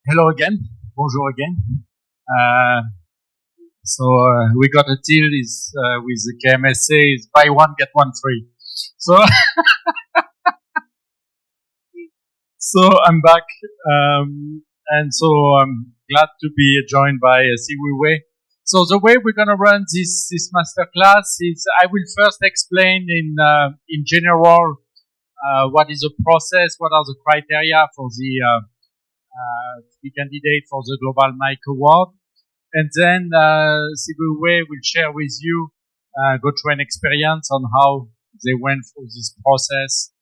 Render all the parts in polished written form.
Hello again. Bonjour again. We got a deal with the KMSA is buy one get one free. So I'm back, I'm glad to be joined by Siviwe. So the way we're gonna run this master class is I will first explain in general what is the process, what are the criteria for the candidate for the Global Mike Award. And then Siviwe will share with you, go through an experience on how they went through this process.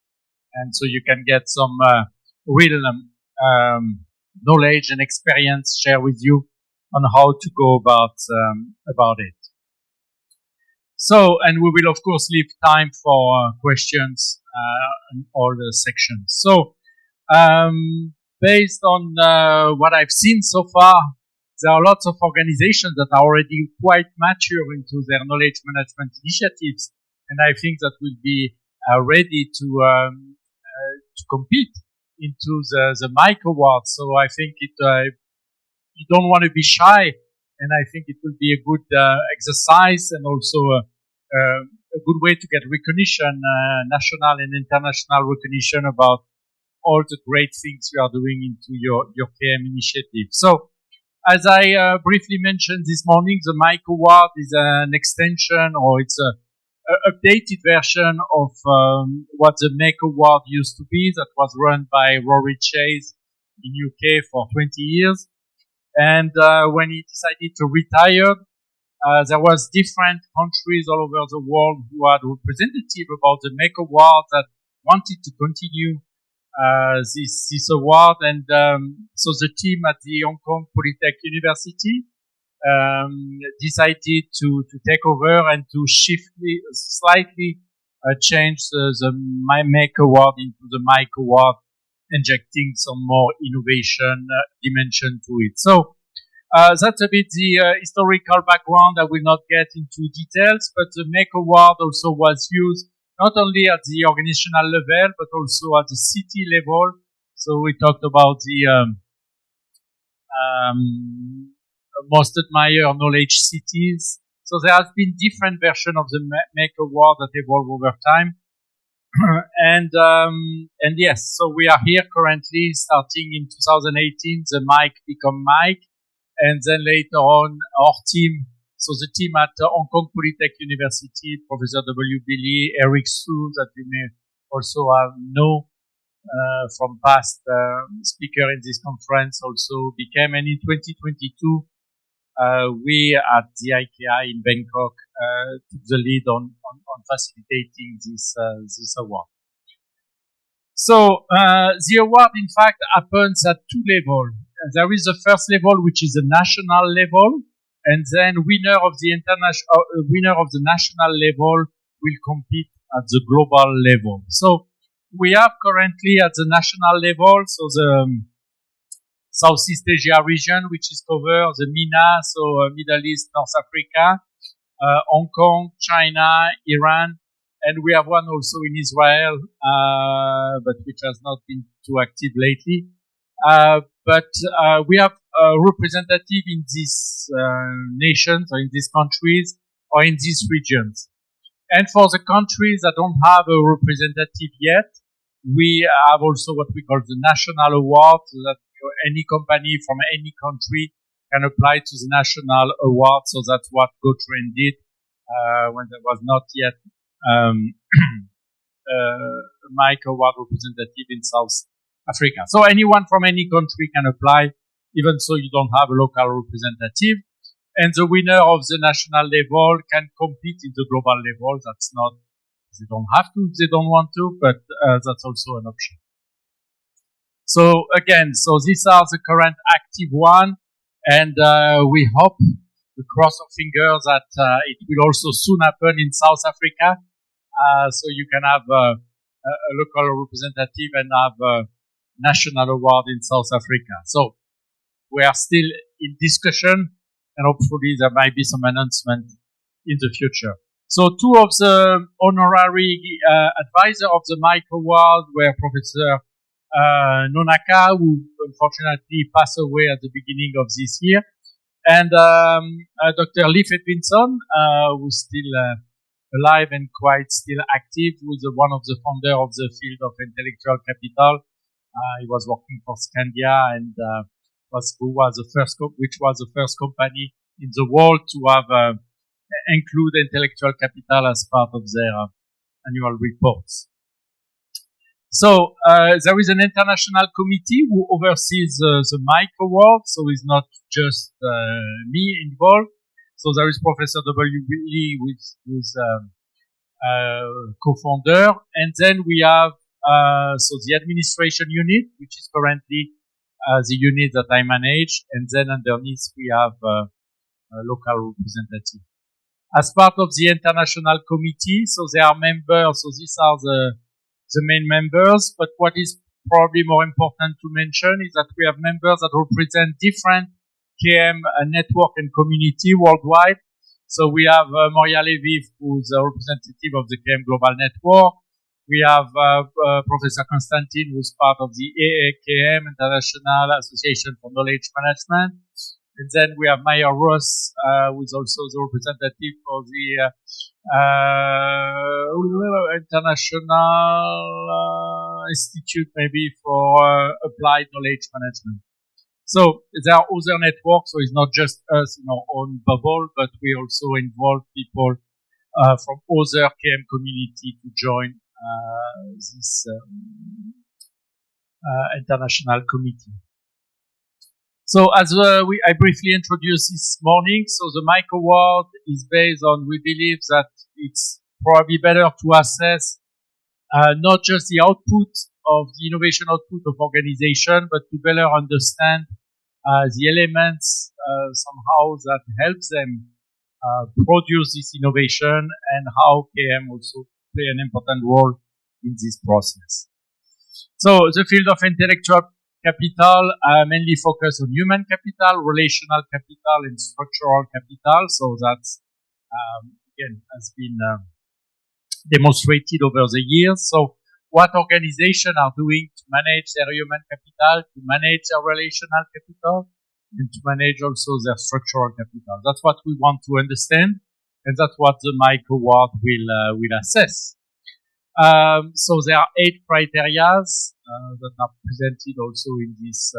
And so you can get some real knowledge and experience share with you on how to go about it. So, and we will of course leave time for questions in all the sections. So, based on what I've seen so far, there are lots of organizations that are already quite mature into their knowledge management initiatives, and I think that will be ready to compete into the Mike Awards. So I think you don't want to be shy, and I think it will be a good exercise and also a good way to get recognition, national and international recognition about all the great things you are doing into your KM initiative. So, as I briefly mentioned this morning, the Mike Award is an extension, or it's a updated version of what the Make Award used to be, that was run by Rory Chase in UK for 20 years. And when he decided to retire, there was different countries all over the world who had representative about the Make Award that wanted to continue this award, and so the team at the Hong Kong Polytech University decided to take over and to slightly change the Make Award into the Mike Award, injecting some more innovation dimension to it. So that's a bit the historical background. I will not get into details, but the Make Award also was used not only at the organizational level, but also at the city level. So we talked about the most admired knowledge cities. So there has been different versions of the Make Award that evolve over time. and yes, so we are here currently, starting in 2018, the Mike become Mike. And then later on, our team, so the team at Hong Kong Polytech University, Professor W. Billy, Eric Su, that you may also know from past speaker in this conference, also became, and in 2022, we at the IKI in Bangkok took the lead on facilitating this award. So the award, in fact, happens at two levels. There is the first level, which is the national level. And then winner of the national level will compete at the global level. So we are currently at the national level, so the Southeast Asia region, which is covered, the MENA, so Middle East, North Africa, Hong Kong, China, Iran, and we have one also in Israel, but which has not been too active lately. But we have a representative in these nations, or in these countries, or in these regions. And for the countries that don't have a representative yet, we have also what we call the national award, so that any company from any country can apply to the national award. So that's what GoTrain did when there was not yet Mike Award representative in South Africa. So anyone from any country can apply, even so you don't have a local representative. And the winner of the national level can compete in the global level. That's not, they don't have to, they don't want to, but that's also an option. So again, so these are the current active one, and we hope, we cross our fingers, that it will also soon happen in South Africa. So you can have a local representative and have a national award in South Africa. So we are still in discussion, and hopefully there might be some announcement in the future. So two of the honorary advisors of the Mike Award were Professor Nonaka, who unfortunately passed away at the beginning of this year, and Dr. Vincent, who's still alive and quite still active, who's one of the founder of the field of intellectual capital. He was working for Scandia and which was the first company in the world to have include intellectual capital as part of their annual reports. So there is an international committee who oversees the Mike Award, so it's not just me involved. So there is Professor W. Lee, who's co-founder, and then we have so the administration unit, which is currently the unit that I manage, and then underneath we have a local representative. As part of the international committee, so there are members, so these are the main members, but what is probably more important to mention is that we have members that represent different KM network and community worldwide. So we have Moria Leviv, who's a representative of the KM Global Network. We have Professor Constantine, who's part of the AAKM, International Association for Knowledge Management. And then we have Maya Ross, who's also the representative for the International Institute, maybe for Applied Knowledge Management. So there are other networks, so it's not just us in our own bubble, but we also involve people from other KM community to join this international committee. So as I briefly introduced this morning, so the Mike Award is based on, we believe that it's probably better to assess not just the output of the innovation output of organization, but to better understand the elements somehow that helps them produce this innovation and how KM also play an important role in this process. So the field of intellectual capital mainly focus on human capital, relational capital, and structural capital. So that's again has been demonstrated over the years. So what organizations are doing to manage their human capital, to manage their relational capital, and to manage also their structural capital. That's what we want to understand, and that's what the Mike Award will assess. So there are 8 criteria that are presented also in this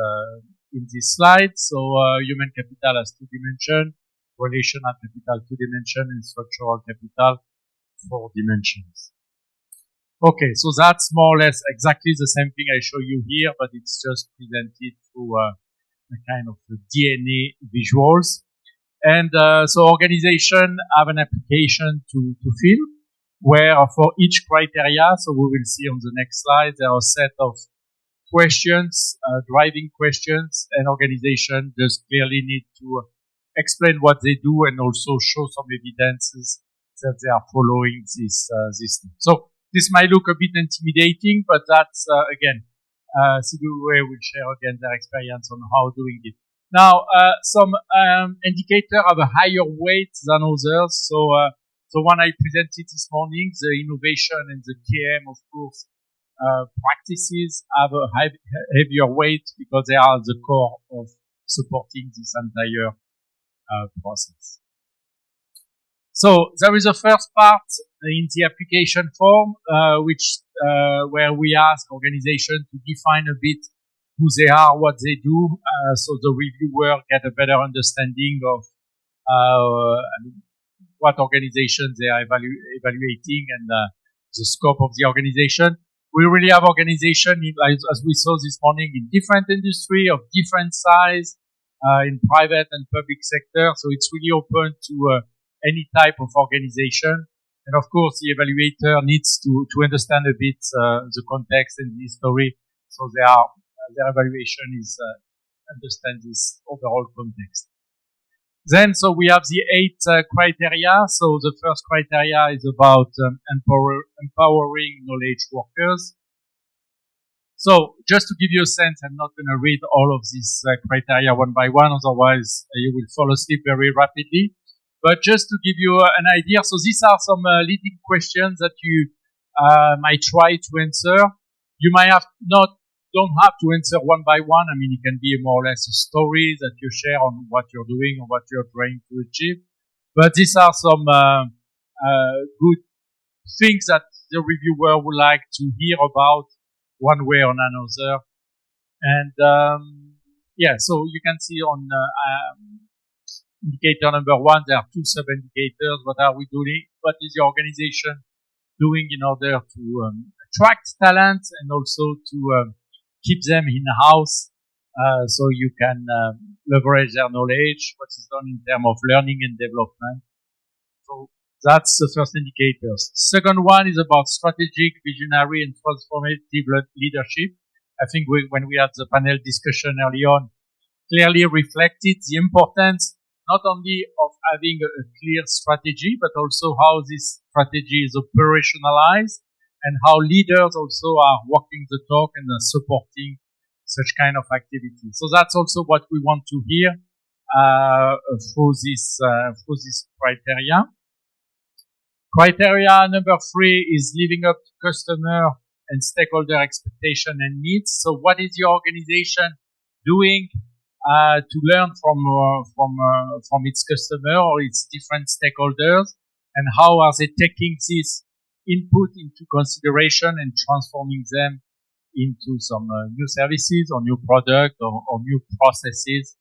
slide. So human capital has 2 dimensions, relational capital 2 dimensions, and structural capital 4 dimensions. Okay, so that's more or less exactly the same thing I show you here, but it's just presented through a kind of DNA visuals. And so organization have an application to fill, where for each criteria, so we will see on the next slide, there are a set of questions, driving questions, and organization just clearly need to explain what they do and also show some evidences that they are following this thing. So this might look a bit intimidating, but that's, again, Siviwe will share again their experience on how doing it. Now, some indicators have a higher weight than others. So when I presented this morning, the innovation and the KM, of course, practices have a heavier weight because they are the core of supporting this entire process. So there is a first part in the application form, where we ask organizations to define a bit who they are, what they do, so the reviewer get a better understanding of what organizations they are evaluating and the scope of the organization. We really have organizations, as we saw this morning, in different industry of different size, in private and public sector. So it's really open to any type of organization. And of course, the evaluator needs to understand a bit the context and the history. So their evaluation is understand this overall context. Then, so we have the 8 criteria. So the first criteria is about empowering knowledge workers. So just to give you a sense, I'm not going to read all of these criteria one by one, otherwise you will fall asleep very rapidly. But just to give you an idea, so these are some leading questions that you might try to answer. You might have not don't have to answer one by one. I mean, it can be more or less a story that you share on what you're doing or what you're trying to achieve. But these are some good things that the reviewer would like to hear about one way or another. And so you can see on indicator number 1, there are 2 sub-indicators. What are we doing? What is your organization doing in order to attract talent and also to keep them in-house so you can leverage their knowledge, what is done in terms of learning and development. So that's the first indicator. Second one is about strategic, visionary, and transformative leadership. I think when we had the panel discussion early on, clearly reflected the importance not only of having a clear strategy, but also how this strategy is operationalized and how leaders also are walking the talk and supporting such kind of activity. So that's also what we want to hear through this criteria. Criteria number 3 is living up to customer and stakeholder expectation and needs. So what is your organization doing to learn from its customer or its different stakeholders, and how are they taking this input into consideration and transforming them into some new services or new product or new processes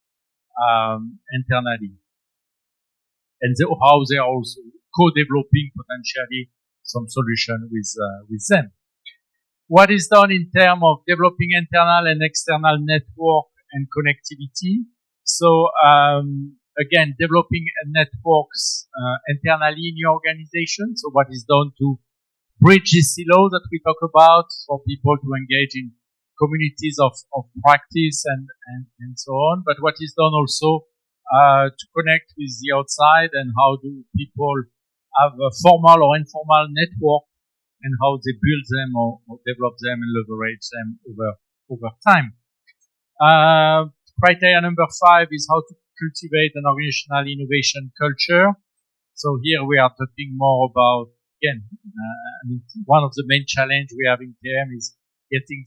internally, and how they are also co-developing potentially some solution with them. What is done in terms of developing internal and external network and connectivity? So again, developing networks internally in your organization. So what is done to bridge this silo that we talk about for people to engage in communities of practice and so on. But what is done also to connect with the outside, and how do people have a formal or informal network, and how they build them or develop them and leverage them over time. Criteria number 5 is how to cultivate an organizational innovation culture. So here we are talking more about, again, one of the main challenge we have in TM is getting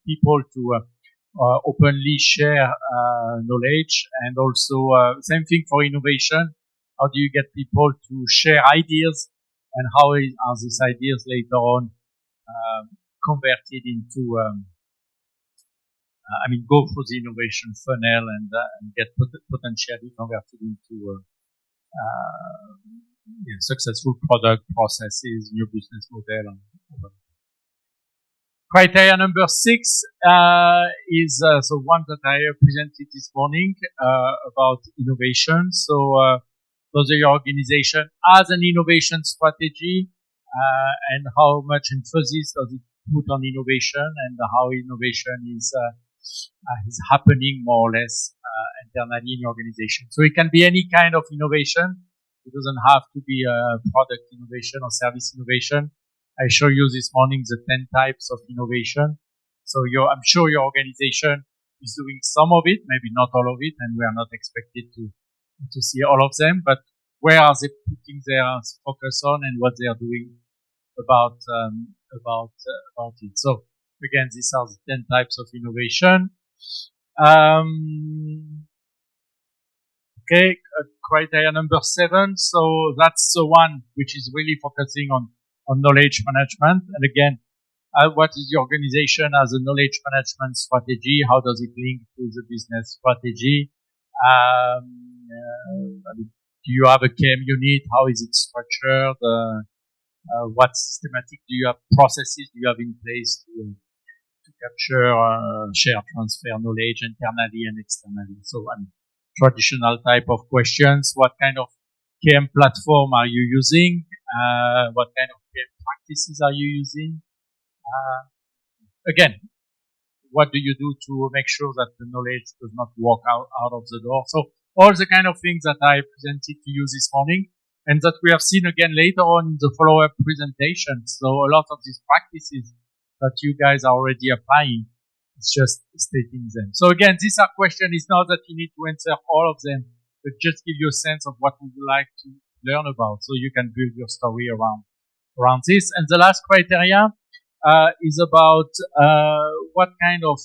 people to openly share knowledge, and also same thing for innovation. How do you get people to share ideas, and how are these ideas later on converted into go through the innovation funnel and get potentially converted into successful product, processes, new business model. Criteria number 6 is one that I presented this morning about innovation. So does your organization has an innovation strategy, and how much emphasis does it put on innovation, and how innovation is happening more or less internally in your organization. So it can be any kind of innovation. It doesn't have to be a product innovation or service innovation. I show you this morning the 10 types of innovation. So I'm sure your organization is doing some of it, maybe not all of it, and we are not expected to see all of them, but where are they putting their focus on, and what they are doing about it. So again, these are the 10 types of innovation. Criteria number 7. So that's the one which is really focusing on knowledge management. And again, what is your organization as a knowledge management strategy? How does it link to the business strategy? Do you have a KM unit? How is it structured? What systematic do you have processes do you have in place to capture, share, transfer knowledge internally and externally? So traditional type of questions. What kind of KM platform are you using? What kind of KM practices are you using? Again, what do you do to make sure that the knowledge does not walk out of the door? So all the kind of things that I presented to you this morning, and that we have seen again later on in the follow-up presentation. So a lot of these practices that you guys are already applying, it's just stating them. So again, these are questions. It's not that you need to answer all of them, but just give you a sense of what we would like to learn about, so you can build your story around this. And the last criteria is about what kind of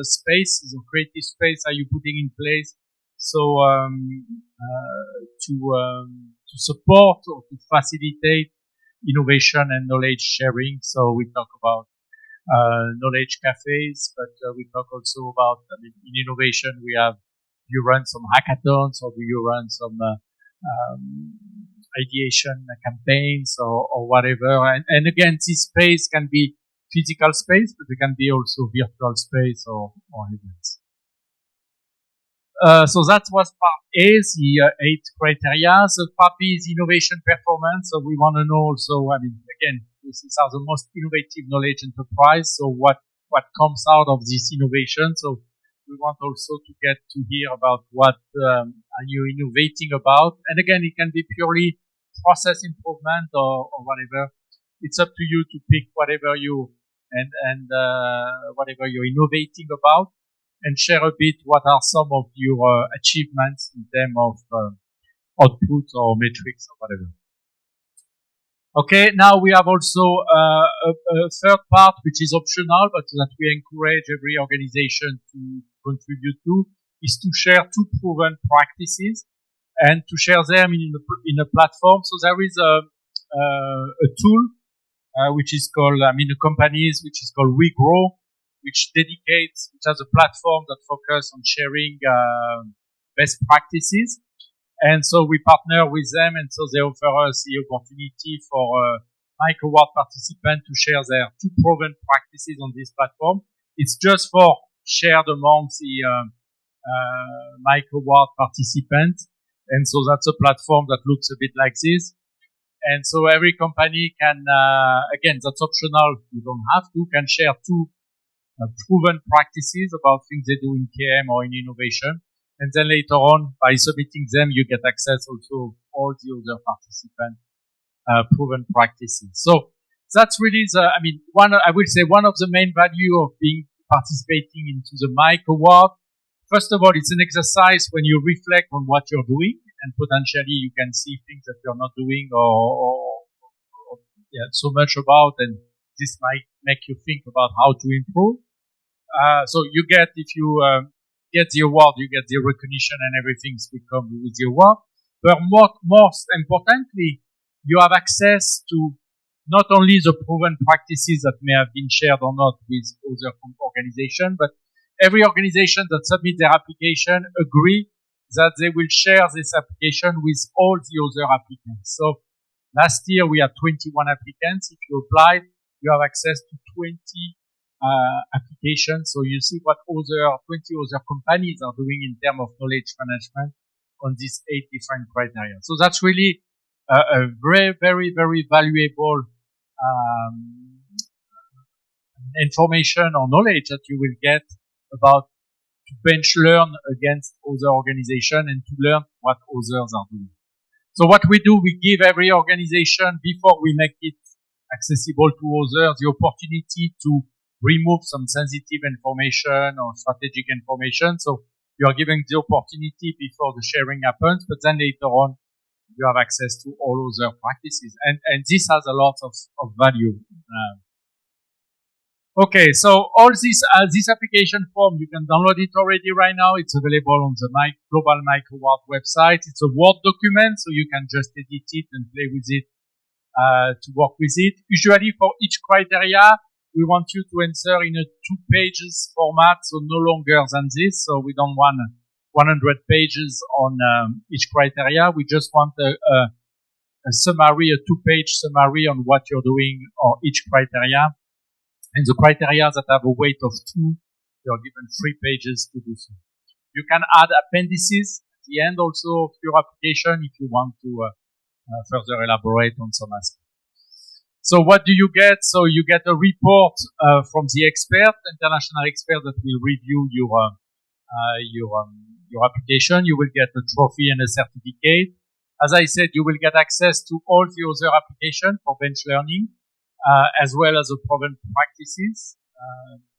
spaces or creative space are you putting in place so to support or to facilitate innovation and knowledge sharing. So we talk about knowledge cafes, but we talk also about, I mean, in innovation we have, you run some hackathons or you run some ideation campaigns or whatever. And again, this space can be physical space, but it can be also virtual space or events. So that was part A, the 8 criteria. So part B is innovation performance. So we want to know also, I mean, again, these are the most innovative knowledge enterprise. So what comes out of this innovation? So we want also to get to hear about what are you innovating about. And again, it can be purely process improvement or whatever. It's up to you to pick whatever you and whatever you're innovating about, and share a bit what are some of your achievements in terms of output or metrics or whatever. Okay, now we have also a third part which is optional, but that we encourage every organization to contribute to, is to share 2 proven practices and to share them in a platform. So there is a tool which is called, I mean, the companies, which is called WeGrow, which has a platform that focuses on sharing best practices. And so we partner with them, and so they offer us the opportunity for Mike Award participants to share their 2 proven practices on this platform. It's just for shared amongst the Mike Award participants. And so that's a platform that looks a bit like this. And so every company can, again, that's optional. You don't have to, can share 2 proven practices about things they do in KM or in innovation. And then later on, by submitting them, you get access also to all the other participant proven practices. So that's really I will say one of the main value of being participating into the Mike Award. First of all, it's an exercise when you reflect on what you're doing, and potentially you can see things that you're not doing or so much about, and this might make you think about how to improve. So you get, if you get the award, you get the recognition and everything's will come with the award. But most importantly, you have access to not only the proven practices that may have been shared or not with other organizations, but every organization that submit their application agree that they will share this application with all the other applicants. So last year we had 21 applicants. If you applied, you have access to 20 applications. So you see what 20 other companies are doing in terms of knowledge management on these 8 different criteria. So that's really a very, very, very valuable information or knowledge that you will get about to bench learn against other organizations and to learn what others are doing. So what we do, we give every organization, before we make it accessible to others, the opportunity to remove some sensitive information or strategic information. So you are giving the opportunity before the sharing happens, but then later on, you have access to all other practices. And this has a lot of value. Okay, so all this application form, you can download it already right now. It's available on the Global Mike Award website. It's a Word document, so you can just edit it and play with it to work with it. Usually for each criteria, we want you to answer in a 2 pages format, so no longer than this. So we don't want 100 pages on each criteria. We just want a summary, a 2-page summary on what you're doing on each criteria. And the criteria that have a weight of 2, you're given 3 pages to do so. You can add appendices at the end also of your application if you want to further elaborate on some aspects. So what do you get? So you get a report from the international expert that will review your application. You will get a trophy and a certificate. As I said, you will get access to all the other applications for bench learning, as well as the proven practices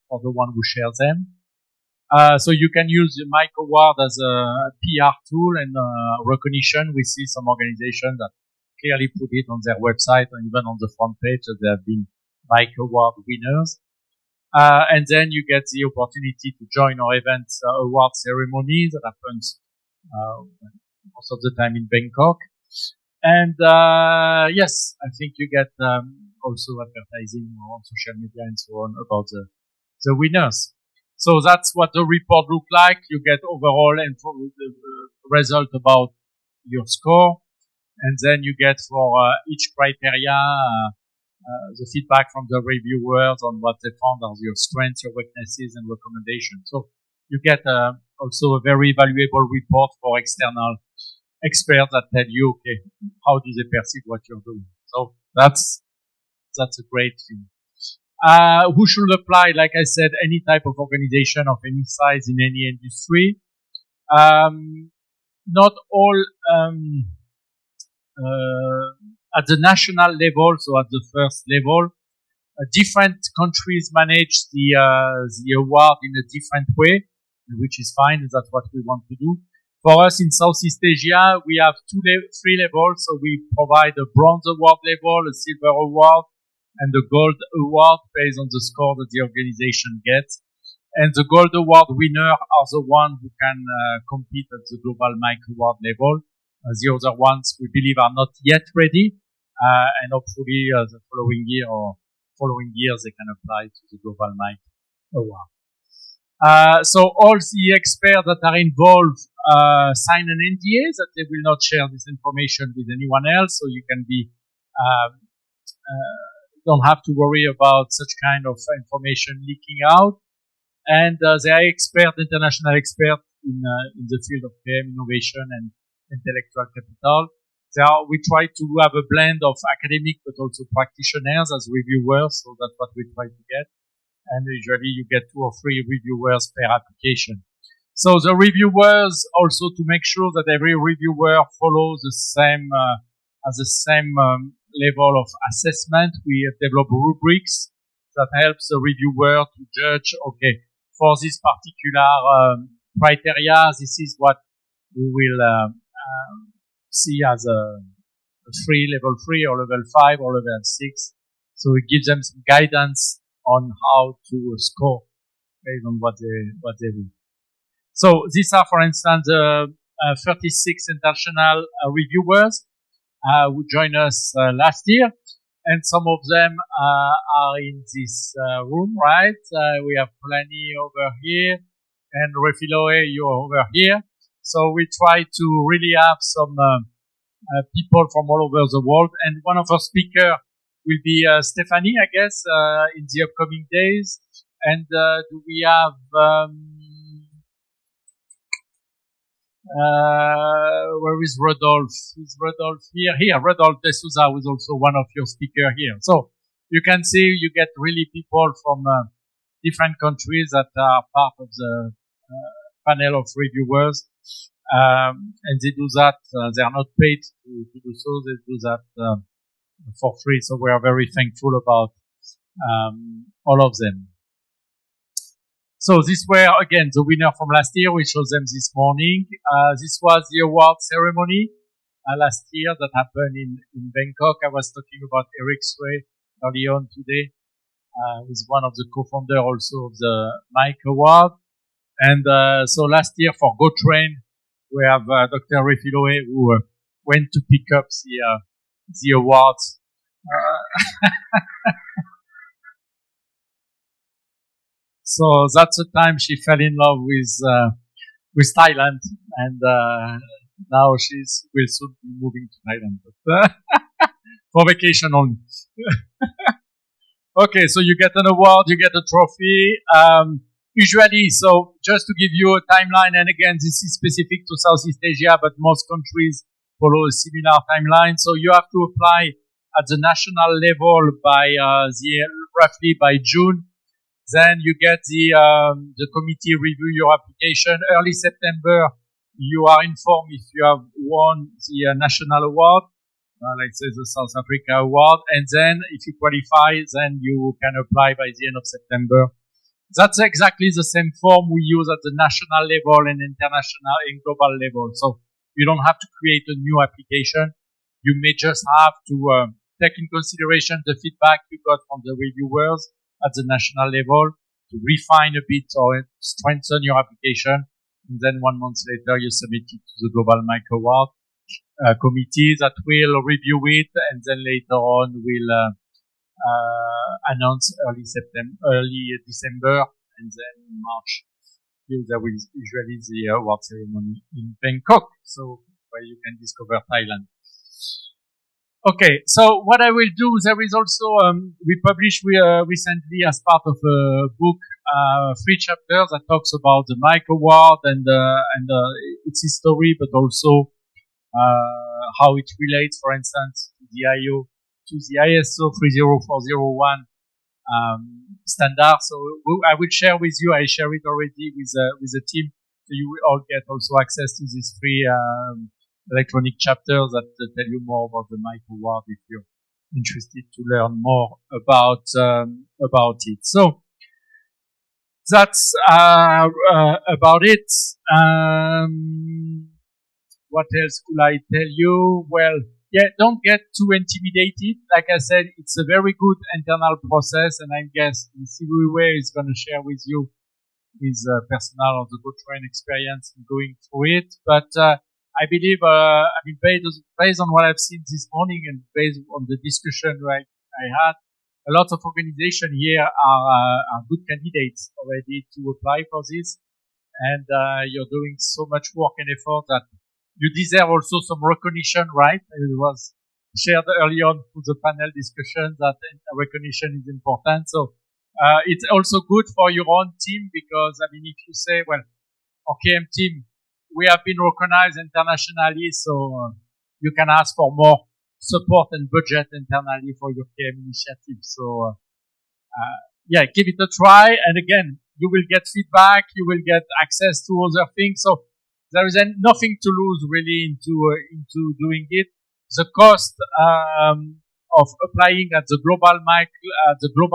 for the one who shares them. So you can use the Mike Award as a PR tool and recognition. We see some organizations that clearly put it on their website or even on the front page that they have been Mike Award winners. And then you get the opportunity to join our event award ceremony that happens most of the time in Bangkok. And yes, I think you get also advertising on social media and so on about the winners. So that's what the report look like. You get overall and the result about your score, and then you get for each criteria the feedback from the reviewers on what they found are your strengths, your weaknesses, and recommendations. So you get also a very valuable report for external experts that tell you, okay, how do they perceive what you're doing? So that's a great thing. Who should apply? Like I said, any type of organization of any size in any industry. Not all at the national level, so at the first level, different countries manage the award in a different way, which is fine. That's what we want to do. For us in Southeast Asia, we have three levels. So we provide a bronze award level, a silver award, and the gold award based on the score that the organization gets. And the gold award winner are the ones who can compete at the global Mike award level. The other ones we believe are not yet ready, and hopefully the following year or following years they can apply to the global Mike award. So all the experts that are involved sign an NDA that they will not share this information with anyone else, so you can be don't have to worry about such kind of information leaking out. And they are international experts in the field of PM innovation and intellectual capital. We try to have a blend of academic but also practitioners as reviewers, so that's what we try to get. And usually you get 2 or 3 reviewers per application. So the reviewers also, to make sure that every reviewer follows the same level of assessment, we have developed rubrics that helps the reviewer to judge, okay, for this particular criteria, this is what we will see as a level 3 or level 5 or level 6. So it gives them some guidance on how to score based on what they do. So these are, for instance, 36 international reviewers who joined us last year, and some of them are in this room, right? We have Plani over here, and Refiloe, you're over here. So we try to really have some people from all over the world, and one of our speakers will be Stephanie, I guess, in the upcoming days. And do we have where is Rodolphe? Is Rodolphe here? Here, Rodolphe de Souza was also one of your speakers here. So you can see you get really people from different countries that are part of the panel of reviewers. And they do that, they are not paid to do so, they do that for free. So we are very thankful about all of them. So these were, again, the winner from last year. We showed them this morning. This was the award ceremony last year that happened in Bangkok. I was talking about Eric Sway early on today. He's one of the co-founders also of the Mike Award. And so last year for Go Train, we have Dr. Refiloe who went to pick up the awards. So that's the time she fell in love with Thailand, and now will soon be moving to Thailand, but for vacation only. Okay, so you get an award, you get a trophy. Usually, so just to give you a timeline, and again, this is specific to Southeast Asia, but most countries follow a similar timeline. So you have to apply at the national level by roughly by June. Then you get the committee review your application. Early September, you are informed if you have won the national award, like say the South Africa award. And then if you qualify, then you can apply by the end of September. That's exactly the same form we use at the national level and international and global level. So you don't have to create a new application. You may just have to take in consideration the feedback you got from the reviewers at the national level to refine a bit or strengthen your application. And then 1 month later, you submit it to the Global Mic Award committee that will review it, and then later on will announce early December, and then March. There will usually the award ceremony in Bangkok, so where you can discover Thailand. Okay, so what I will do, there is also, we published recently as part of a book, 3 chapters that talks about the Mic Award and its history, but also how it relates, for instance, to the ISO 30401 standard. So I will share with you. I share it already with the team, so you will all get also access to these 3 electronic chapters that tell you more about the Mic Award if you're interested to learn more about it. So that's about it. What else could I tell you? Well, yeah, don't get too intimidated. Like I said, it's a very good internal process, and I guess Siviwe is going to share with you his personal or the boat train experience in going through it. But I believe, based on what I've seen this morning and based on the discussion I had, a lot of organizations here are good candidates already to apply for this, and you're doing so much work and effort that you deserve also some recognition, right? It was shared early on through the panel discussion that recognition is important. So it's also good for your own team because, if you say, well, OKM team, we have been recognized internationally, so you can ask for more support and budget internally for your KM initiative. So, give it a try. And again, you will get feedback, you will get access to other things. So there is nothing to lose really into doing it. The cost of applying at the global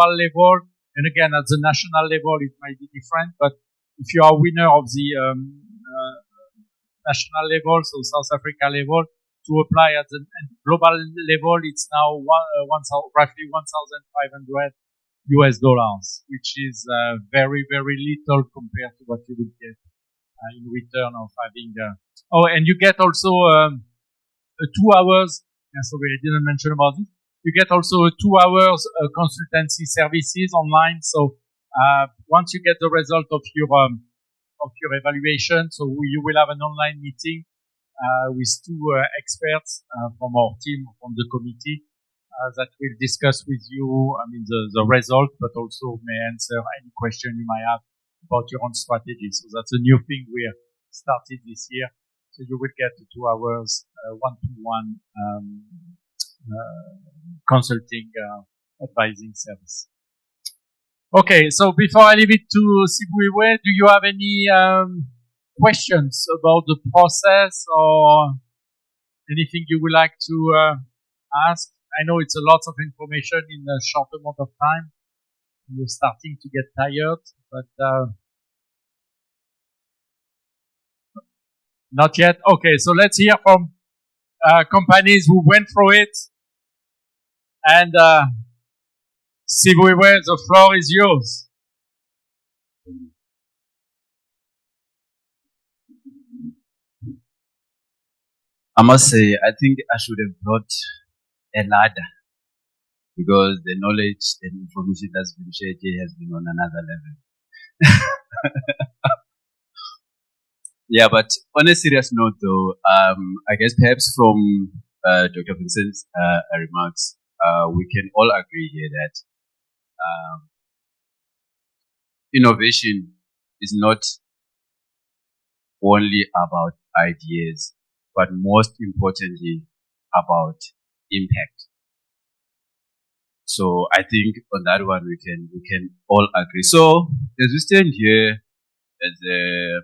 level, and again at the national level, it might be different. But if you are a winner of the national level, so South Africa level, to apply at the global level, it's now roughly $1,500, which is very, very little compared to what you will get in return of having. And you get also 2 hours. Sorry, I didn't mention about it. You get also 2 hours consultancy services online. So once you get the result of your evaluation, so you will have an online meeting with 2 experts from our team, from the committee, that will discuss with you, the result, but also may answer any question you might have about your own strategy. So that's a new thing we started this year. So you will get 2 hours one-to-one consulting advising service. Okay, so before I leave it to Siviwe, do you have any questions about the process or anything you would like to ask? I know it's a lot of information in a short amount of time. You're starting to get tired, but not yet. Okay, so let's hear from companies who went through it. And Siviwe, the floor is yours. I must say, I think I should have brought a ladder because the knowledge and information that's been shared here has been on another level. Yeah, but on a serious note though, I guess perhaps from Dr. Vincent's remarks, we can all agree here that innovation is not only about ideas, but most importantly about impact. So I think on that one we can all agree. So as we stand here as a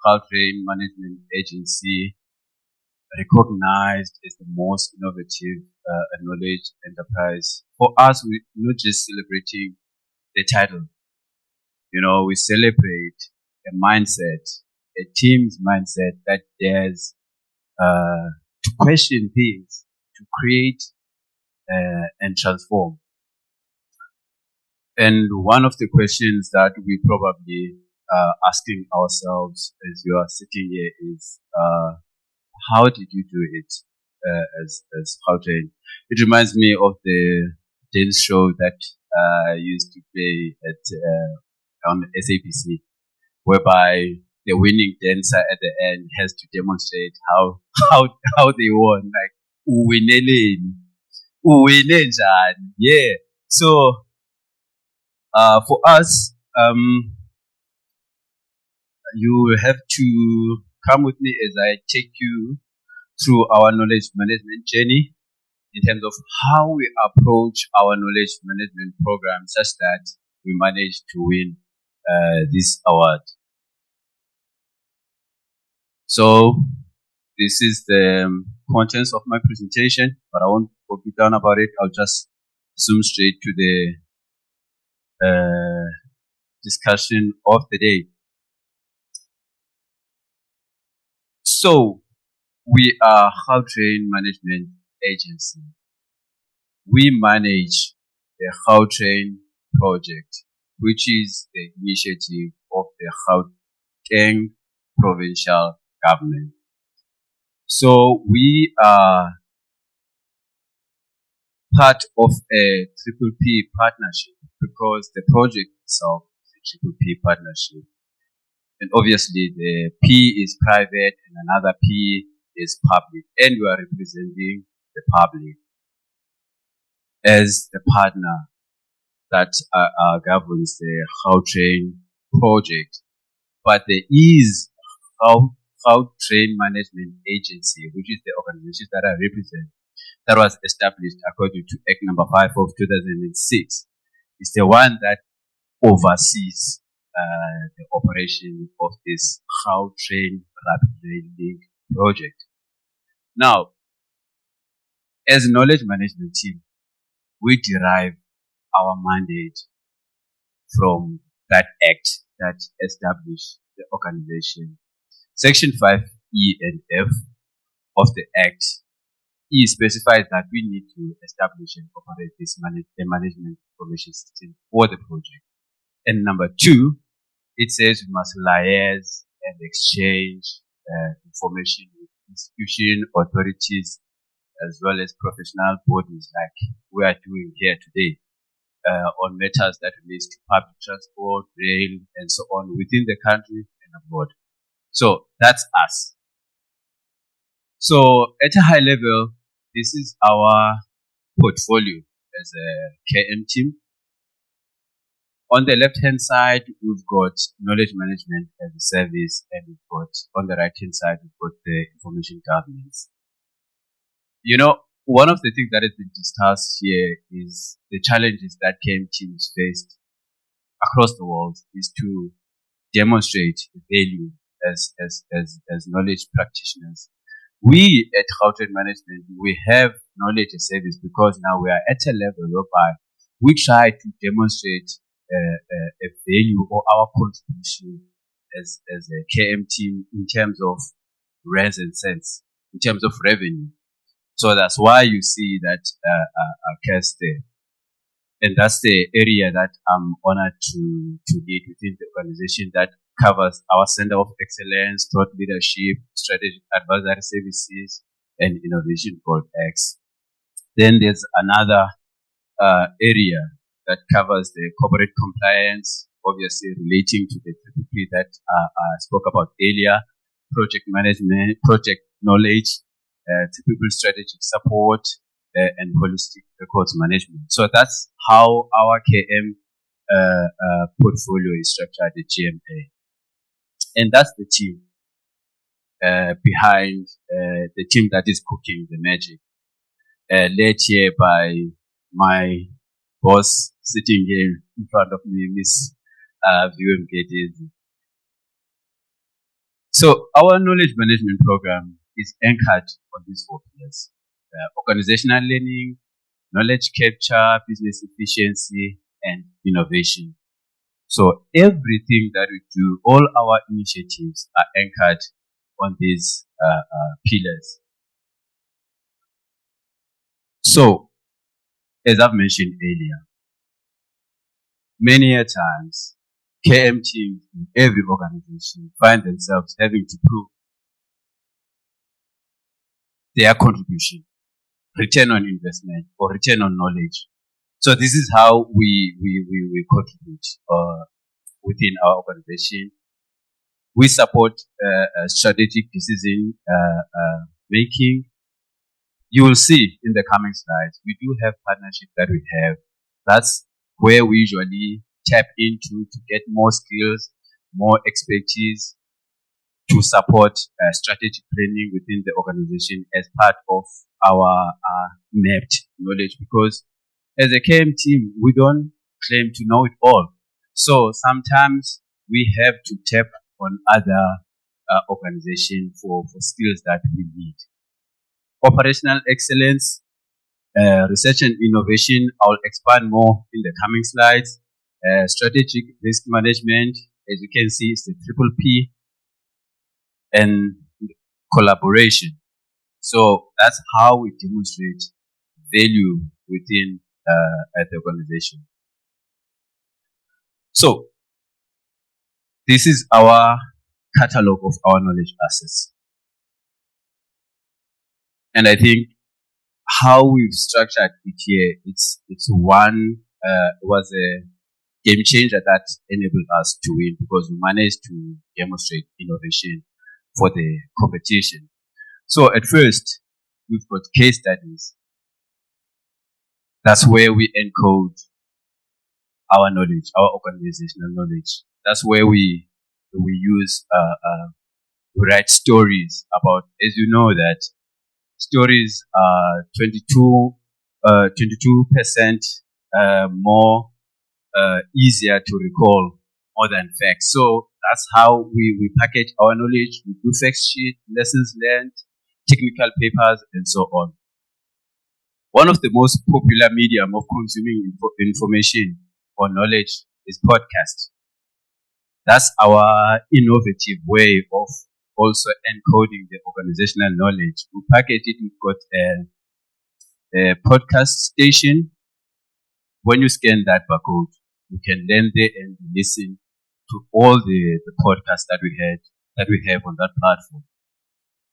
Gautrain Management Agency, recognized as the most innovative knowledge enterprise, for us we're not just celebrating the title. We celebrate a mindset, a team's mindset that dares to question things, to create and transform. And one of the questions that we probably asking ourselves as you are sitting here is, how did you do it as Gauteng? It reminds me of the dance show that I used to play on SABC, whereby the winning dancer at the end has to demonstrate how they won, like uwineleni, uwine njani. Yeah. So for us, you have to come with me as I take you through our knowledge management journey in terms of how we approach our knowledge management program such that we manage to win this award. So this is the contents of my presentation, but I won't go down about it. I'll just zoom straight to the discussion of the day. So we are Gauteng Management Agency. We manage the Gauteng project, which is the initiative of the Gauteng provincial government. So we are part of a triple P partnership because the project itself is a triple P partnership. And obviously the P is private and another P is public, and we are representing the public as the partner that governs the Gauteng project. But there is Gauteng Management Agency, which is the organization that I represent, that was established according to Act number 5 of 2006. It's the one that oversees the operation of this Gauteng Rapid Rail Link project. Now, as a knowledge management team, we derive our mandate from that act that established the organization. Section 5E and F of the act E specifies that we need to establish and operate this management information system for the project. And number 2, it says we must liaise and exchange information with institution authorities as well as professional bodies like we are doing here today on matters that relates to public transport, rail, and so on within the country and abroad. So that's us. So at a high level, this is our portfolio as a KM team. On the left-hand side, we've got knowledge management as a service, and we've got, on the right-hand side, we've got the information governance. You know, one of the things that has been discussed here is the challenges that KM teams faced across the world is to demonstrate value as knowledge practitioners. We at Gauteng Management, we have knowledge as service because now we are at a level whereby we try to demonstrate a value or our contribution as a KM team in terms of res and cents, in terms of revenue. So that's why you see that case there. And that's the area that I'm honored to lead within the organization that covers our Center of Excellence, Thought Leadership, Strategic Advisory Services, and Innovation called X. Then there's another area that covers the corporate compliance, obviously relating to the TPP that I spoke about earlier, project management, project knowledge, typical strategic support, and holistic records management. So that's how our KM portfolio is structured, the GMA. And that's the team behind the team that is cooking the magic, led here by my boss sitting here in front of me, Miss Viviwe. So our knowledge management program is anchored on these 4 pillars: organizational learning, knowledge capture, business efficiency, and innovation. So everything that we do, all our initiatives are anchored on these pillars. So as I've mentioned earlier, many a times KM teams in every organization find themselves having to prove their contribution, return on investment, or return on knowledge. So this is how we contribute within our organization. We support strategic decision making. You will see in the coming slides, we do have partnership that we have. That's where we usually tap into to get more skills, more expertise to support strategic planning within the organization as part of our mapped knowledge. Because as a KM team, we don't claim to know it all. So sometimes we have to tap on other organizations for skills that we need. Operational excellence, research and innovation, I'll expand more in the coming slides. Strategic risk management, as you can see, is the triple P, and collaboration. So that's how we demonstrate value within the organization. So this is our catalog of our knowledge assets. And I think how we've structured it here, it's one, was a game changer that enabled us to win because we managed to demonstrate innovation for the competition. So at first, we've got case studies. That's where we encode our knowledge, our organizational knowledge. That's where we use, we write stories about, as you know, that stories are 22% more easier to recall more than facts. So that's how we package our knowledge. We do fact sheet, lessons learned, technical papers, and so on. One of the most popular medium of consuming information or knowledge is podcast. That's our innovative way of also encoding the organizational knowledge. We package it. We've got a podcast station. When you scan that barcode, you can then there and listen to all the podcasts that we have on that platform.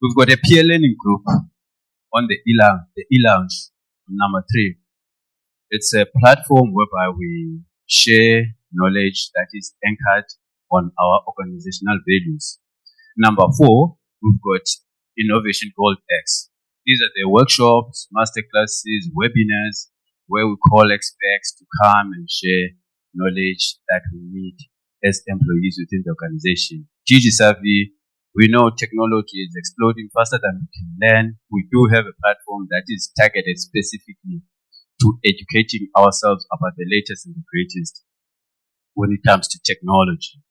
We've got a peer learning group on the e-lounge, number 3. It's a platform whereby we share knowledge that is anchored on our organizational values. Number 4, we've got Innovation Gold X. These are the workshops, masterclasses, webinars, where we call experts to come and share knowledge that we need as employees within the organization. Gigi Savvy, we know technology is exploding faster than we can learn. We do have a platform that is targeted specifically to educating ourselves about the latest and the greatest when it comes to technology.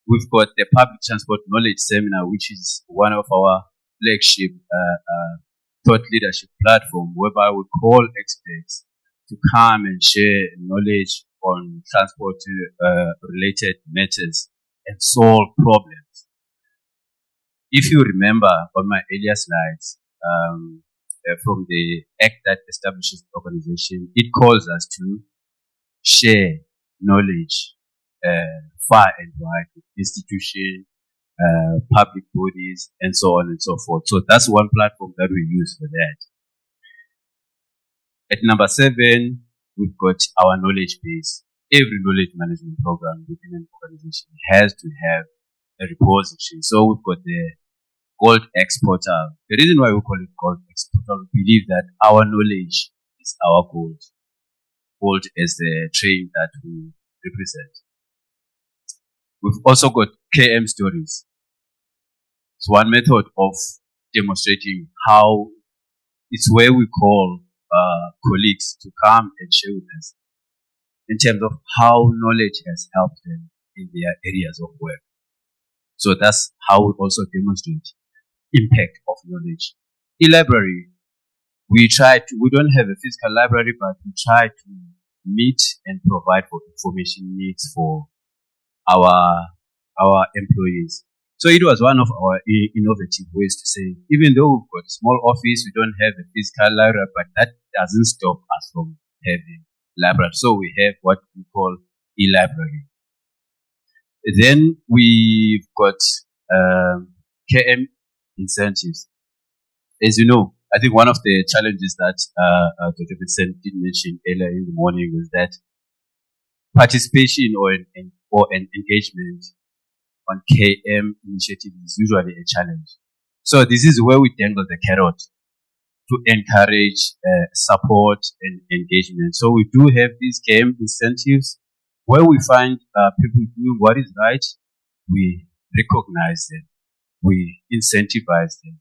We've got the Public Transport Knowledge Seminar, which is one of our flagship thought leadership platform, whereby we call experts to come and share knowledge on transport related matters and solve problems. If you remember on my earlier slides, from the act that establishes the organization, it calls us to share knowledge far and wide with institutions, public bodies, and so on and so forth. So that's one platform that we use for that. At number 7, we've got our knowledge base. Every knowledge management program within an organization has to have a repository. So we've got the Gold X portal. The reason why we call it Gold X portal, we believe that our knowledge is our gold. Gold is the train that we represent. We've also got KM stories. It's one method of demonstrating how it's where we call colleagues to come and share with us in terms of how knowledge has helped them in their areas of work. So that's how we also demonstrate impact of knowledge. E-library, we don't have a physical library, but we try to meet and provide for information needs for our employees. So it was one of our innovative ways to say, even though we've got a small office, we don't have a physical library, but that doesn't stop us from having library. So we have what we call e-library. Then we've got KM incentives. As you know, I think one of the challenges that Dr. Vincent did mention earlier in the morning was that participation or an engagement on KM initiative is usually a challenge. So this is where we dangle the carrot to encourage support and engagement. So we do have these KM incentives where we find people doing what is right. We recognize them, we incentivize them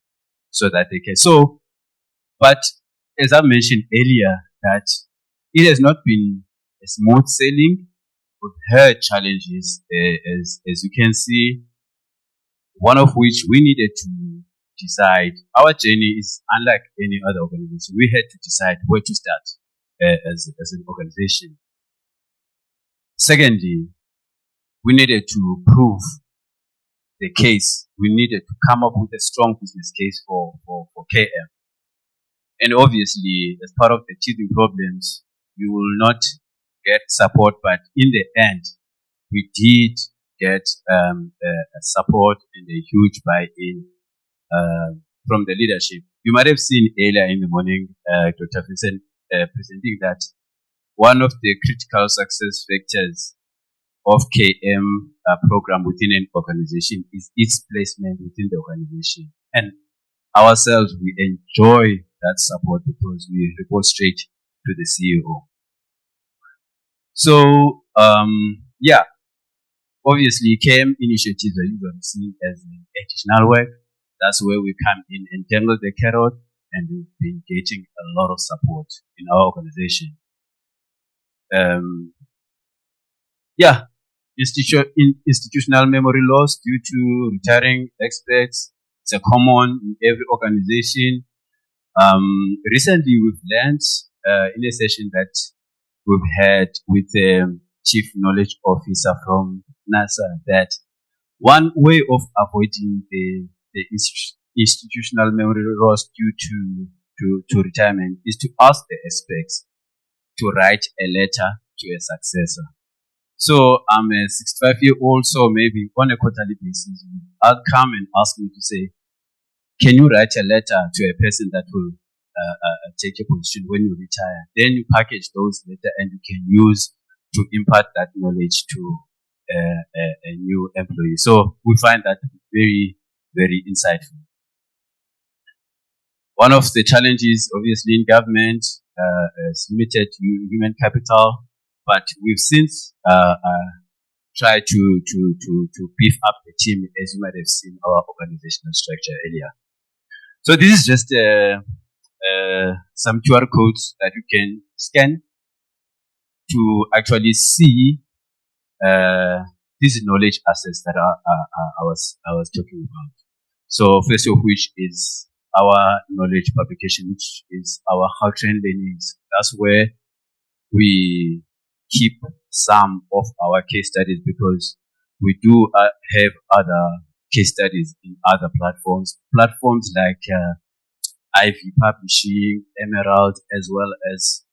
so that they can. So, but as I mentioned earlier, that it has not been a smooth sailing. We've had challenges, as you can see, one of which we needed to decide. Our journey is unlike any other organization. We had to decide where to start as an organization. Secondly, we needed to prove the case. We needed to come up with a strong business case for KM. And obviously, as part of the teething problems, you will not get support, but in the end, we did get support and a huge buy-in from the leadership. You might have seen earlier in the morning, Dr. Vincent presenting that one of the critical success factors of KM program within an organization is its placement within the organization. And ourselves, we enjoy that support because we report straight to the CEO. So, obviously KM initiatives are usually seen as additional work. That's where we come in and dangle the carrot, and we've been getting a lot of support in our organization. Institutional memory loss due to retiring experts. It's a common in every organization. Recently, we've learned in a session that we've had with the Chief Knowledge Officer from NASA that one way of avoiding the institutional memory loss due to retirement is to ask the experts to write a letter to a successor. So I'm a 65-year-old, so maybe on a quarterly basis, I'll come and ask me to say, can you write a letter to a person that will take your position when you retire? Then you package those letters and you can use to impart that knowledge to a new employee. So we find that very, very insightful. One of the challenges, obviously, in government is limited human capital, but we've since tried to beef up the team, as you might have seen our organizational structure earlier. So this is just some QR codes that you can scan to actually see these knowledge assets that I was talking about. So first of which is our knowledge publication, which is our Gautrain learnings. That's where we keep some of our case studies, because we do have other case studies in other platforms like Ivy Publishing, Emerald, as well as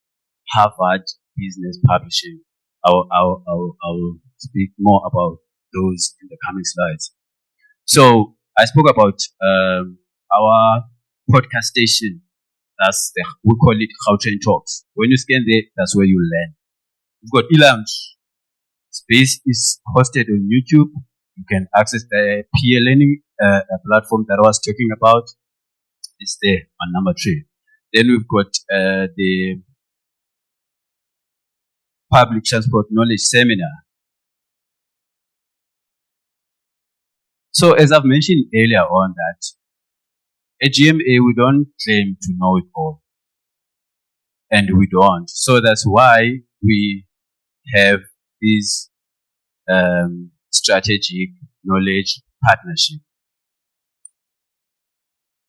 Harvard Business Publishing. I'll speak more about those in the coming slides. So I spoke about our podcast station. We call it Gautrain Talks. When you scan there, that's where you learn. We've got eLounge. Space is hosted on YouTube. You can access the peer learning platform that I was talking about. It's there on number 3. Then we've got the Public Transport Knowledge Seminar. So as I've mentioned earlier on that at GMA, we don't claim to know it all. And we don't. So that's why we have this strategic knowledge partnership.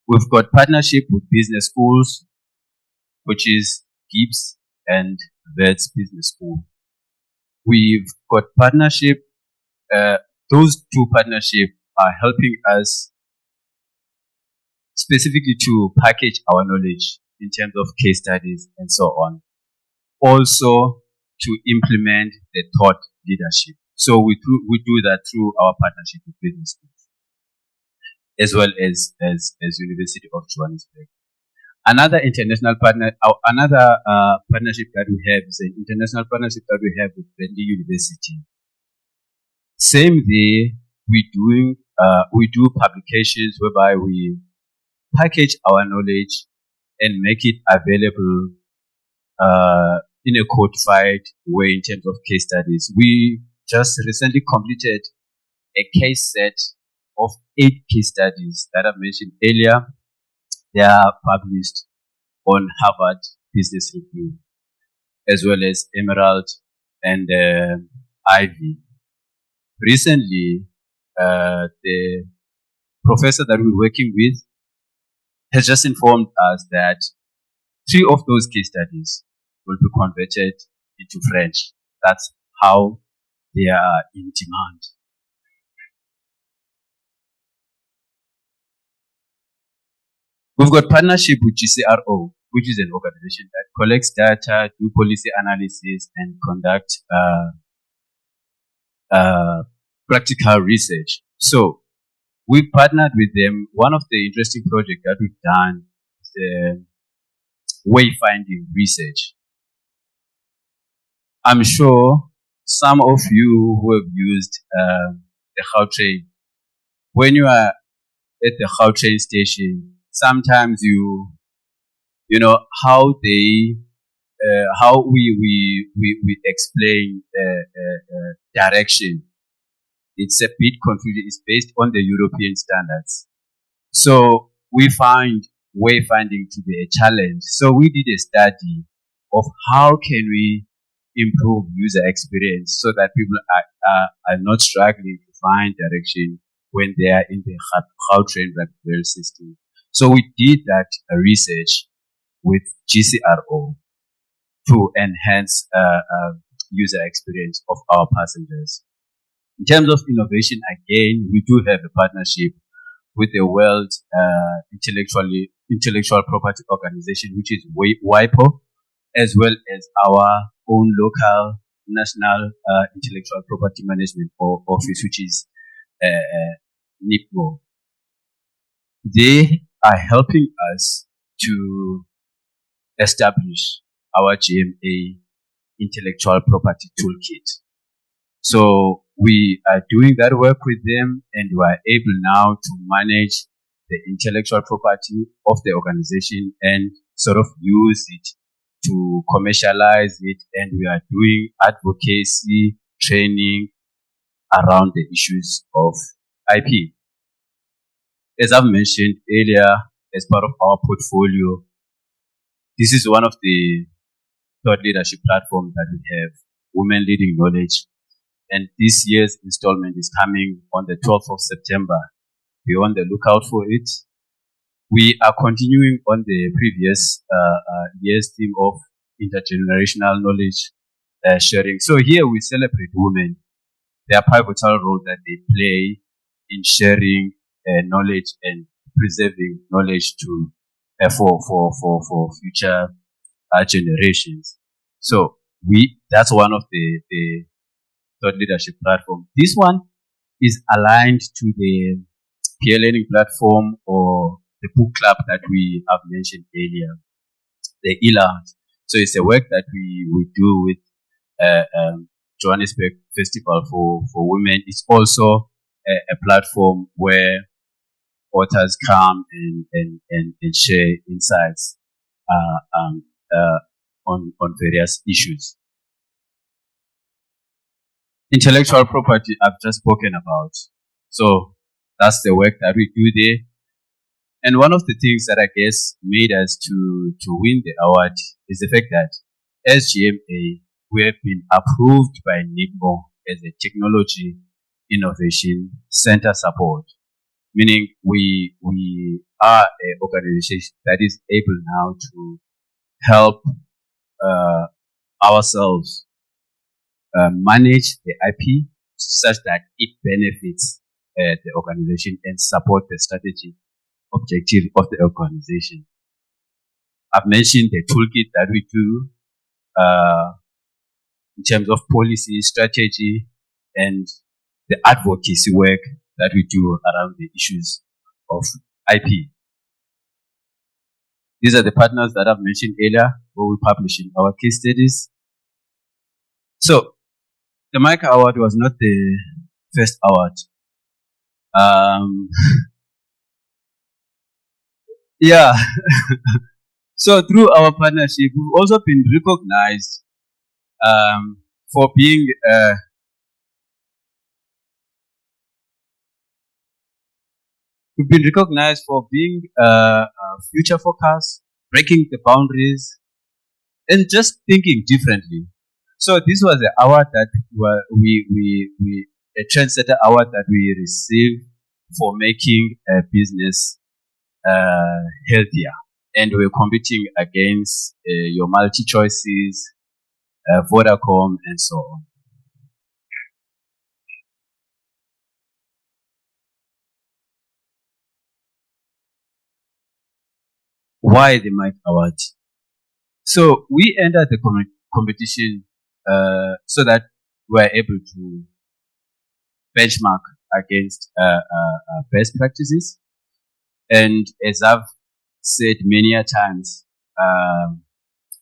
We've got partnership with business schools, which is Gibbs and Vets Business School. We've got partnership. Those two partnerships are helping us specifically to package our knowledge in terms of case studies and so on. also to implement the thought leadership. So we do that through our partnership with business schools, as well as University of Johannesburg. Another international partnership that we have is an international partnership that we have with Bentley University. Same day, we do publications whereby we package our knowledge and make it available in a codified way in terms of case studies. We just recently completed a case set of 8 case studies that I mentioned earlier. They are published on Harvard Business Review, as well as Emerald and Ivy. Recently, the professor that we're working with has just informed us that 3 of those case studies will be converted into French. That's how they are in demand. We've got partnership with GCRO, which is an organization that collects data, do policy analysis, and conduct practical research. So we've partnered with them. One of the interesting projects that we've done is the wayfinding research. I'm sure some of you who have used the Gautrain, when you are at the Gautrain station, sometimes you know how they how we explain direction. It's a bit confusing. It's based on the European standards. So we find wayfinding to be a challenge. So we did a study of how can we improve user experience so that people are not struggling to find direction when they are in the Gautrain rapid rail system. So we did that research with GCRO to enhance user experience of our passengers. In terms of innovation, again, we do have a partnership with the World Intellectual Property Organization, which is WIPO, as well as our own local National Intellectual Property Management Office, which is NIPO. They are helping us to establish our GMA intellectual property toolkit. So we are doing that work with them, and we are able now to manage the intellectual property of the organization and sort of use it to commercialize it. And we are doing advocacy training around the issues of IP. As I've mentioned earlier, as part of our portfolio, this is one of the thought leadership platforms that we have, Women Leading Knowledge. And this year's installment is coming on the 12th of September. Be on the lookout for it. We are continuing on the previous year's theme of intergenerational knowledge sharing. So here we celebrate women, their pivotal role that they play in sharing knowledge and preserving knowledge to for future generations. So that's one of the thought leadership platform. This one is aligned to the peer learning platform or the book club that we have mentioned earlier, the e-learn. So it's a work that we do with Johannesburg Festival for Women. It's also a platform where authors come and share insights on various issues. Intellectual property I've just spoken about. So that's the work that we do there. And one of the things that I guess made us to win the award is the fact that as GMA, we have been approved by NIPO as a technology innovation center support, meaning we are an organization that is able now to help ourselves manage the IP such that it benefits the organization and support the strategy objective of the organization. I've mentioned the toolkit that we do. in terms of policy, strategy, and the advocacy work that we do around the issues of IP. These are the partners that I've mentioned earlier, where we publish in our case studies. So, the Mike Award was not the first award. Yeah. So, through our partnership, we've also been recognized for being future focused, breaking the boundaries, and just thinking differently. So this was the award that a trendsetter award that we received for making a business healthier, and we're competing against your multi choices, Vodacom, and so on. Why the Mike Award? So we entered the competition so that we are able to benchmark against best practices. And as I've said many a times,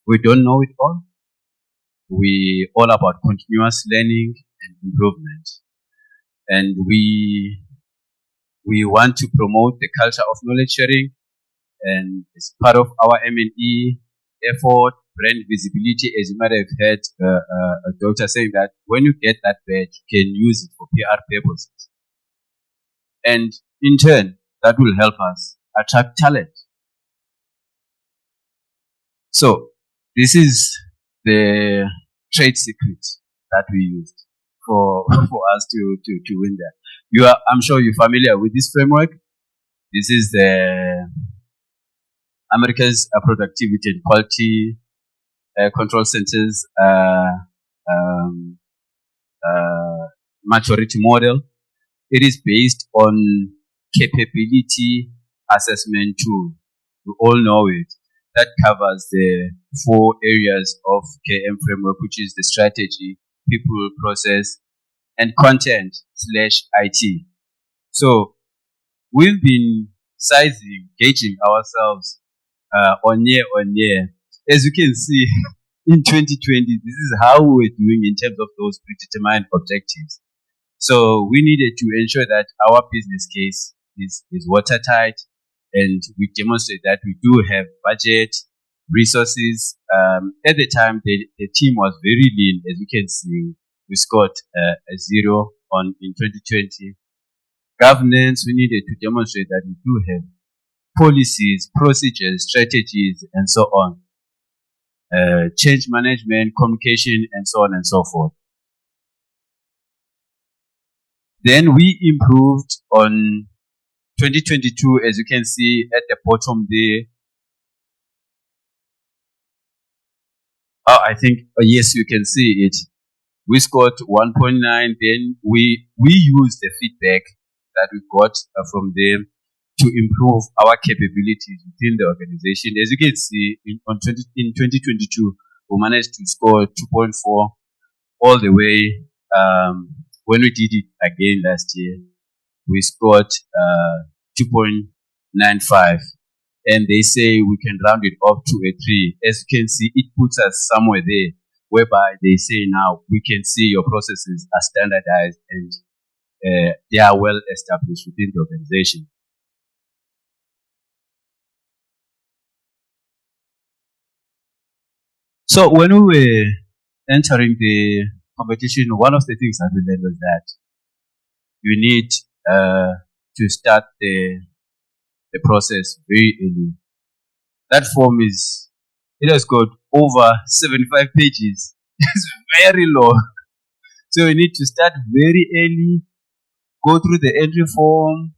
we don't know it all. We all about continuous learning and improvement. And we want to promote the culture of knowledge sharing. And it's part of our M&E effort, brand visibility, as you might have heard a doctor saying that when you get that badge, you can use it for PR purposes. And in turn, that will help us attract talent. So this is the trade secret that we used for us to win that. I'm sure you're familiar with this framework. This is the America's Productivity and Quality Control Centers maturity model. It is based on capability assessment tool. We all know it. That covers the 4 areas of KM framework, which is the strategy, people, process, and content / IT. So we've been gauging ourselves on year. As you can see, in 2020, this is how we're doing in terms of those predetermined objectives. So we needed to ensure that our business case is watertight, and we demonstrate that we do have budget, resources. At the time, the team was very lean. As you can see, we scored a 0 in 2020. Governance, we needed to demonstrate that we do have policies, procedures, strategies, and so on. Change management, communication, and so on and so forth. Then we improved on 2022, as you can see at the bottom there. Yes, you can see it. We scored 1.9. Then we used the feedback that we got from them to improve our capabilities within the organization. As you can see, in 2022, we managed to score 2.4 all the way. When we did it again last year, we scored 2.95. And they say we can round it up to a 3. As you can see, it puts us somewhere there, whereby they say now we can see your processes are standardized and they are well established within the organization. So when we were entering the competition, one of the things that we learned was that you need to start the process very early. That form it has got over 75 pages. It's very long. So you need to start very early, go through the entry form,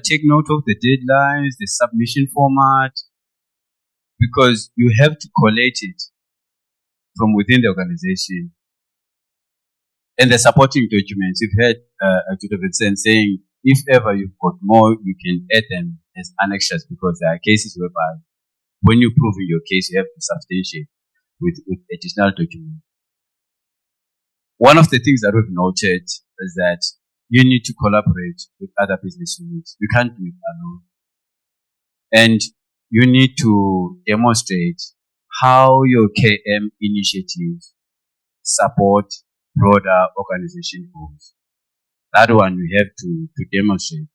take note of the deadlines, the submission format, because you have to collate it from within the organization. And the supporting documents, you've heard Dr. Vincent saying, if ever you've got more, you can add them as annexures, because there are cases whereby when you prove your case, you have to substantiate. with additional documents. One of the things that we've noted is that you need to collaborate with other business units. You can't do it alone. And you need to demonstrate how your KM initiatives support broader organization goals. That one we have to demonstrate.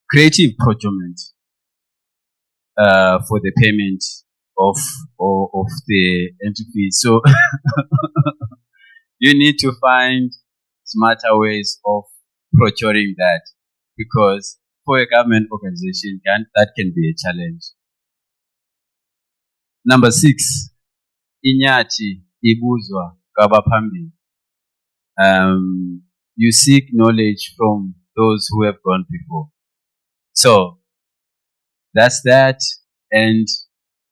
Creative procurement for the payment of the entry fees. So you need to find smarter ways of procuring that, because for a government organization, that can be a challenge. Number 6, inyathi ibuzwa kwabaphambili. You seek knowledge from those who have gone before. So that's that. And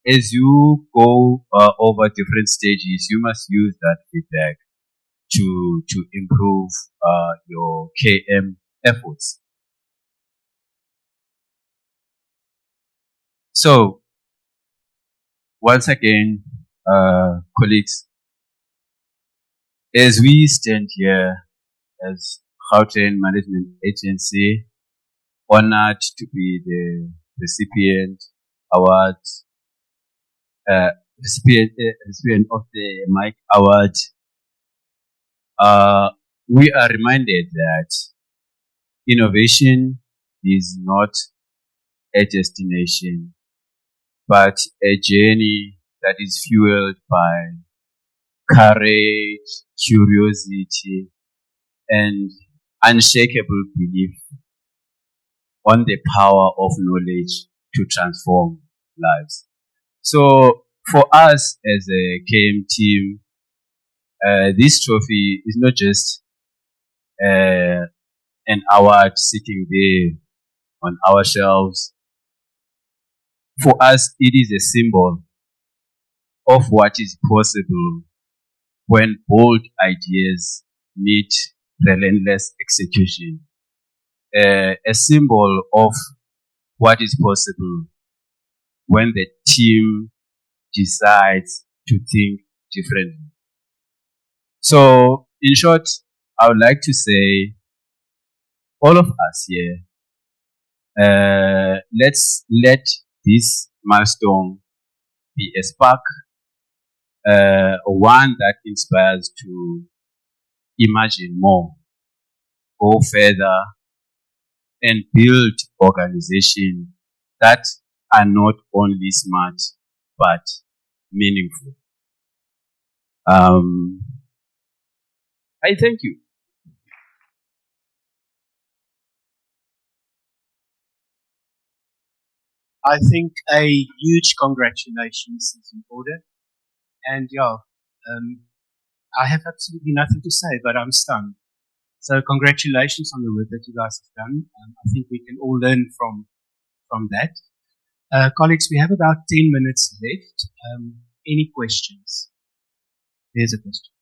as you go over different stages, you must use that feedback to improve your KM efforts. So once again, colleagues, as we stand here as Gauteng Management Agency, honored to be the recipient award, recipient of the Mike Award, we are reminded that innovation is not a destination, but a journey that is fueled by courage, curiosity, and unshakable belief on the power of knowledge to transform lives. So for us as a KM team, this trophy is not just an award sitting there on our shelves. For us, it is a symbol of what is possible when bold ideas meet relentless execution. A symbol of what is possible when the team decides to think differently. So, in short, I would like to say, all of us here, let's let this milestone be a spark, one that inspires to imagine more, go further, and build organizations that are not only smart but meaningful. I thank you. I think a huge congratulations is in order. And I have absolutely nothing to say, but I'm stunned. So congratulations on the work that you guys have done. I think we can all learn from that. Colleagues, we have about 10 minutes left. Any questions? There's a question.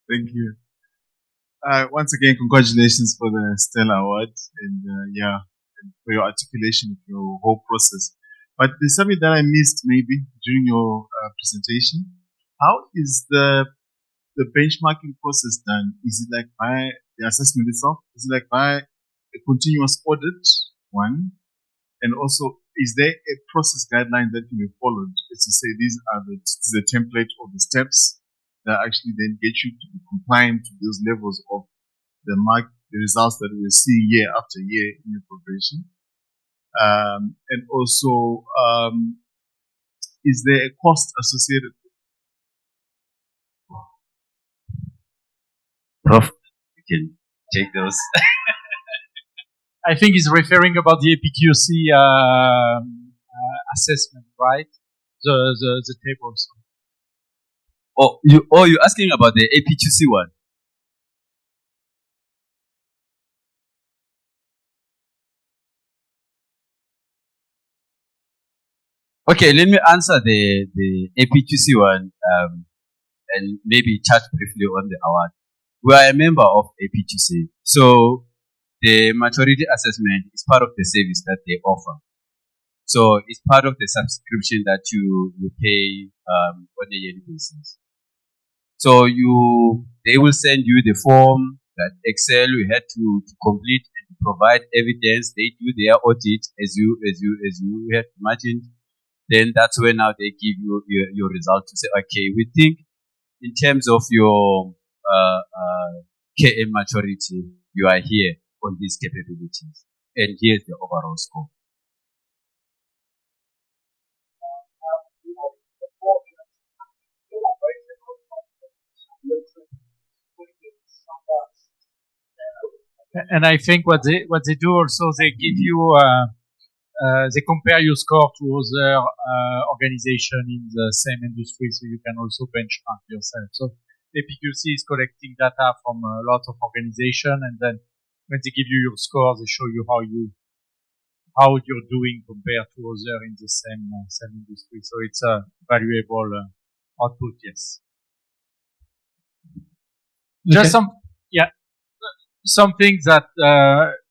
Thank you. Once again, congratulations for the Stella Award and and for your articulation of your whole process. But there's something that I missed maybe during your presentation. How is the benchmarking process done? Is it like by the assessment itself? Is it like by a continuous audit? One, and also, is there a process guideline that can be followed? As to say, this is the template or the steps that actually then get you to be compliant to those levels of the results that we see year after year in your progression. And also, is there a cost associated? Prof, you can take those. I think he's referring about the APQC assessment, right? The tables. You're asking about the APQC one? Okay, let me answer the APQC one, and maybe touch briefly on the award. We are a member of APTC, so the maturity assessment is part of the service that they offer. So it's part of the subscription that you pay on a yearly basis. So they will send you the form, that Excel you had to complete and provide evidence. They do their audit as you had imagined. Then that's when now they give you your result to say, okay, we think in terms of your KM maturity, you are here on these capabilities, and here's the overall score. And I think what they do also, they give you they compare your score to other organizations in the same industry, so you can also benchmark yourself. So APQC is collecting data from lots of organizations, and then when they give you your score, they show you how you're doing compared to others in the same industry. So it's a valuable output. Yes. Okay. Just some things that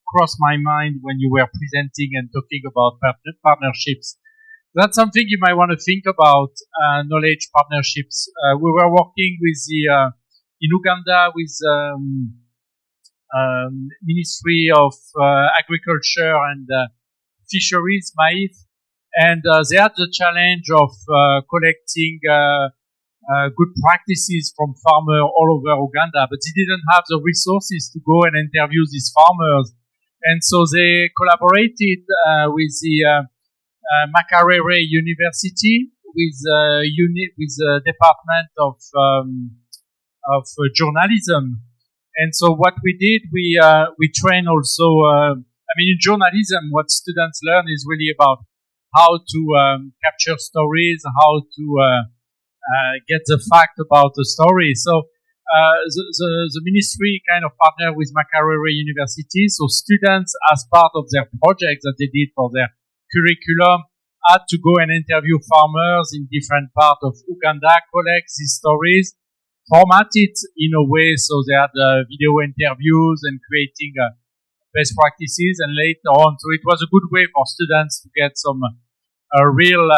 crossed my mind when you were presenting and talking about partnerships. That's something you might want to think about, knowledge partnerships. We were working with in Uganda with Ministry of Agriculture and Fisheries, MAIF, and they had the challenge of collecting good practices from farmers all over Uganda, but they didn't have the resources to go and interview these farmers. And so they collaborated with the Makerere University, with the Department of Journalism. And so what we did, we train also. In journalism, what students learn is really about how to capture stories, how to get the fact about the story. So the ministry kind of partnered with Makerere University. So students, as part of their project that they did for their curriculum, had to go and interview farmers in different parts of Uganda, collect these stories, format it in a way so they had video interviews and creating best practices, and later on. So it was a good way for students to get some real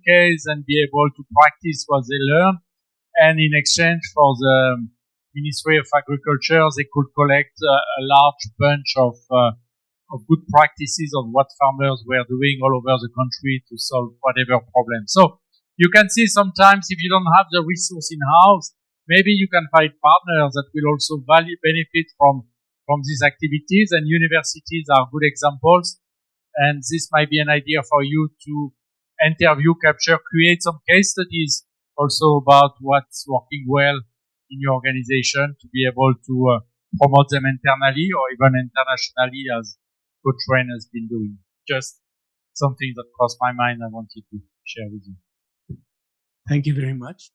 case and be able to practice what they learn. And in exchange for the Ministry of Agriculture, they could collect a large bunch of good practices of what farmers were doing all over the country to solve whatever problem. So you can see sometimes if you don't have the resource in-house, maybe you can find partners that will also benefit from these activities, and universities are good examples. And this might be an idea for you to interview, capture, create some case studies also about what's working well in your organization to be able to promote them internally or even internationally, as Coach Rain has been doing. Just something that crossed my mind I wanted to share with you. Thank you very much.